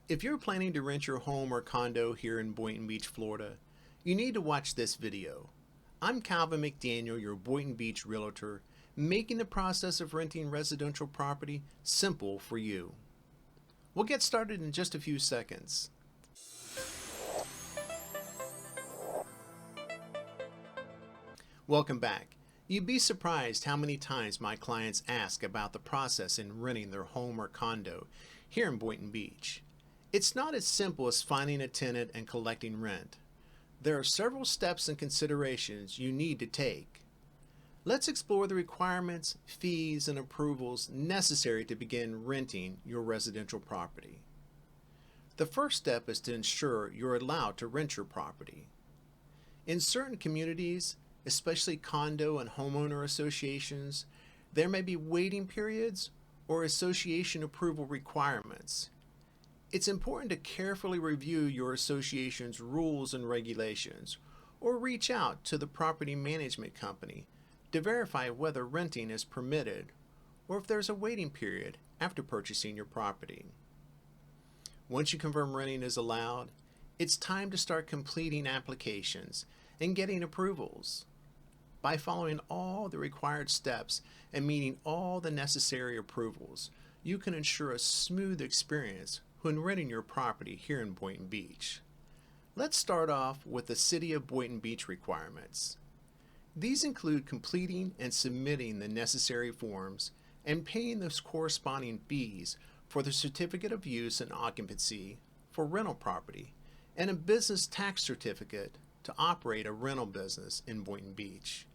If you're planning to rent your home or condo here in Boynton Beach, Florida, you need to watch this video. I'm Calvin McDaniel, your Boynton Beach realtor, making the process of renting residential property simple for you. We'll get started in just a few seconds. Welcome back. You'd be surprised how many times my clients ask about the process in renting their home or condo here in Boynton Beach. It's not as simple as finding a tenant and collecting rent. There are several steps and considerations you need to take. Let's explore the requirements, fees, and approvals necessary to begin renting your residential property. The first step is to ensure you're allowed to rent your property. In certain communities, especially condo and homeowner associations, there may be waiting periods or association approval requirements. It's important to carefully review your association's rules and regulations, or reach out to the property management company to verify whether renting is permitted or if there's a waiting period after purchasing your property. Once you confirm renting is allowed, it's time to start completing applications and getting approvals. By following all the required steps and meeting all the necessary approvals, you can ensure a smooth experience when renting your property here in Boynton Beach. Let's start off with the City of Boynton Beach requirements. These include completing and submitting the necessary forms and paying those corresponding fees for the certificate of use and occupancy for rental property and a business tax certificate to operate a rental business in Boynton Beach.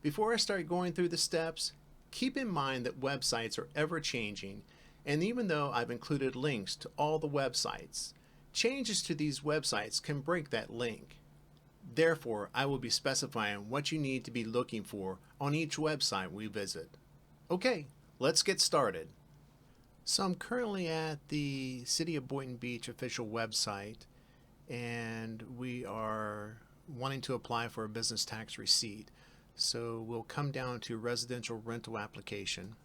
Before I start going through the steps, keep in mind that websites are ever changing, and even though I've included links to all the websites, changes to these websites can break that link. Therefore, I will be specifying what you need to be looking for on each website we visit. Okay, let's get started. So I'm currently at the City of Boynton Beach official website, and we are wanting to apply for a business tax receipt. So we'll come down to residential rental application,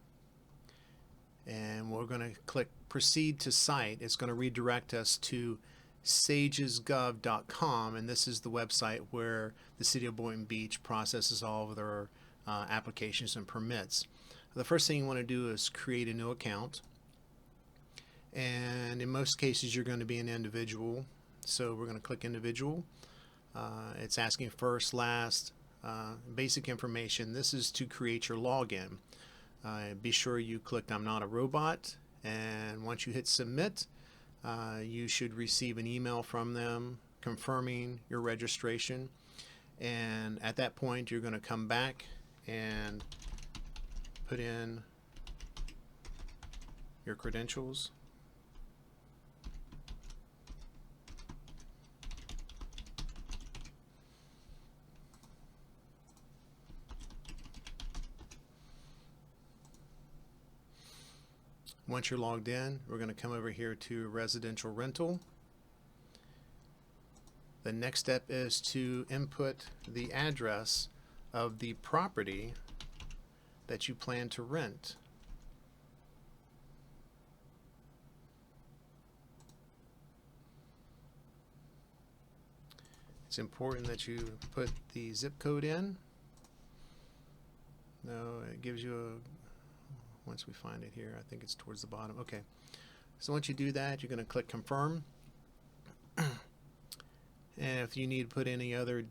and we're going to click proceed to site. It's going to redirect us to sagesgov.com, and this is the website where the City of Boynton Beach processes all of their applications and permits. The first thing you want to do is create a new account, and in most cases you're going to be an individual, so we're going to click individual. It's asking first, last, basic information. This is to create your login. Be sure you clicked I'm not a robot, and once you hit submit, you should receive an email from them confirming your registration, and at that point you're going to come back and put in your credentials. Once you're logged in, we're going to come over here to residential rental. The next step is to input the address of the property that you plan to rent. It's important that you put the zip code in. No, it gives you a once we find it here, I think it's towards the bottom. Okay, so once you do that, you're going to click confirm. And if you need to put any other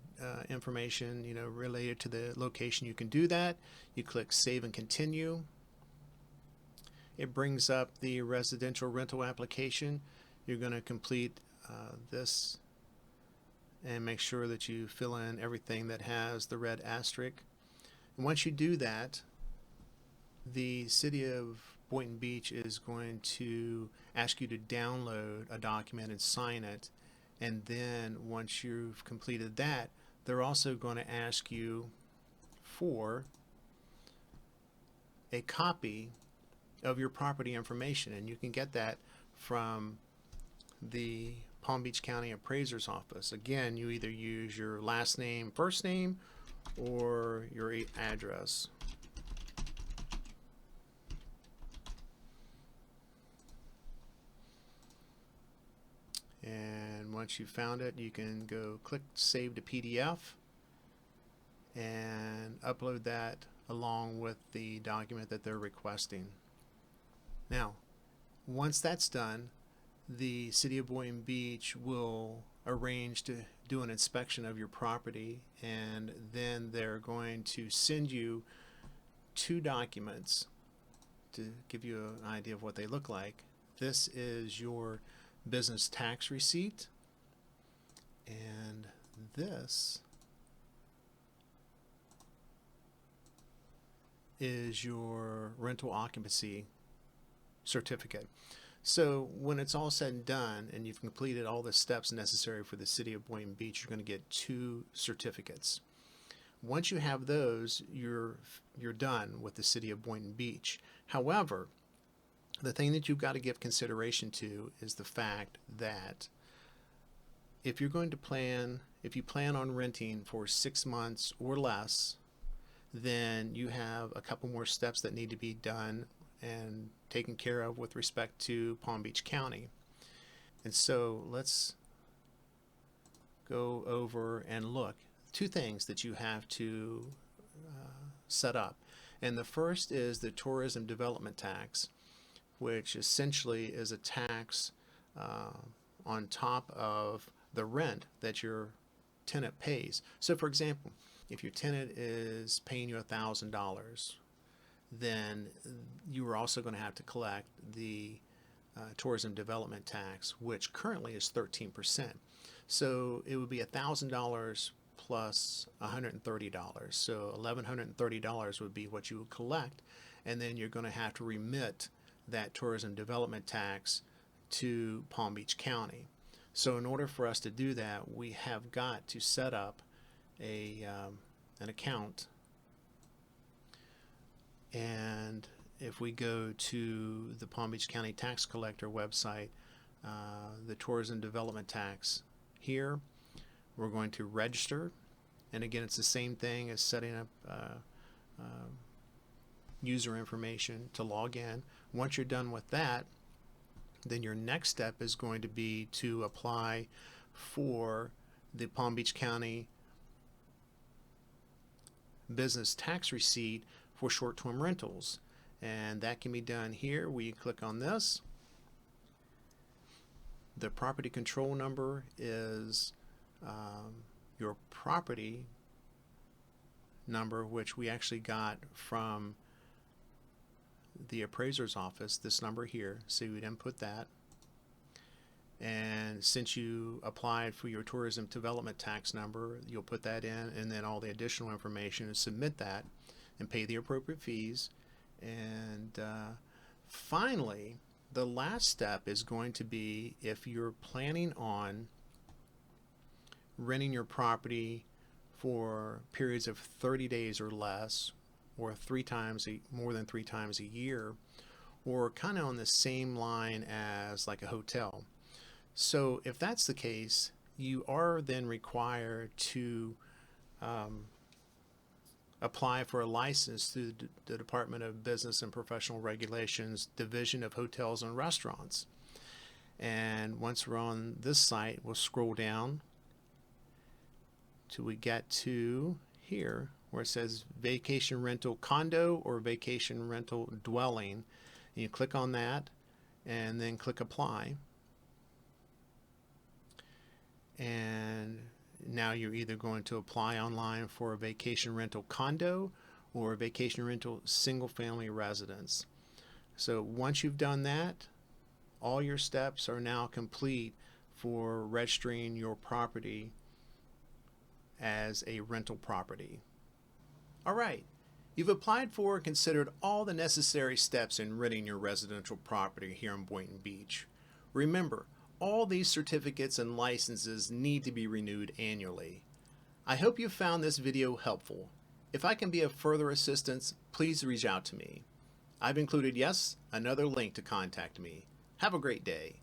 information, related to the location, you can do that. You click save and continue. It brings up the residential rental application. You're going to complete this and make sure that you fill in everything that has the red asterisk. And once you do that, the City of Boynton Beach is going to ask you to download a document and sign it, and then once you've completed that, they're also going to ask you for a copy of your property information, and you can get that from the Palm Beach County Appraiser's Office. Again, you either use your last name, first name, or your address. once you found it, you can go click Save to PDF and upload that along with the document that they're requesting. Now, once that's done, the City of Boynton Beach will arrange to do an inspection of your property, and then they're going to send you two documents to give you an idea of what they look like. This is your business tax receipt, and this is your rental occupancy certificate. So when it's all said and done and you've completed all the steps necessary for the City of Boynton Beach, you're going to get two certificates. Once you have those, you're done with the City of Boynton Beach. However, the thing that you've got to give consideration to is the fact that if you plan on renting for 6 months or less, then you have a couple more steps that need to be done and taken care of with respect to Palm Beach County. And so let's go over and look. Two things that you have to set up. And the first is the tourism development tax, which essentially is a tax on top of the rent that your tenant pays. So for example, if your tenant is paying you $1,000, then you are also going to have to collect the tourism development tax, which currently is 13%. So it would be $1,000 plus $130. So $1,130 would be what you would collect, and then you're going to have to remit that tourism development tax to Palm Beach County. So in order for us to do that, we have got to set up an account. And if we go to the Palm Beach County Tax Collector website, the tourism development tax here, we're going to register. And again, it's the same thing as setting up user information to log in. Once you're done with that, then your next step is going to be to apply for the Palm Beach County business tax receipt for short-term rentals, and that can be done here. We click on this. The property control number is your property number, which we actually got from the appraiser's office, this number here. So you would input that, and since you applied for your tourism development tax number, you'll put that in, and then all the additional information, and submit that and pay the appropriate fees. And finally, the last step is going to be, if you're planning on renting your property for periods of 30 days or less, or more than three times a year, or kind of on the same line as like a hotel. So if that's the case, you are then required to apply for a license through the Department of Business and Professional Regulations Division of Hotels and Restaurants. And once we're on this site, we'll scroll down till we get to here where it says vacation rental condo or vacation rental dwelling. And you click on that and then click apply. And now you're either going to apply online for a vacation rental condo or a vacation rental single family residence. So once you've done that, all your steps are now complete for registering your property as a rental property. All right, you've applied for and considered all the necessary steps in renting your residential property here in Boynton Beach. Remember, all these certificates and licenses need to be renewed annually. I hope you found this video helpful. If I can be of further assistance, please reach out to me. I've included, yes, another link to contact me. Have a great day.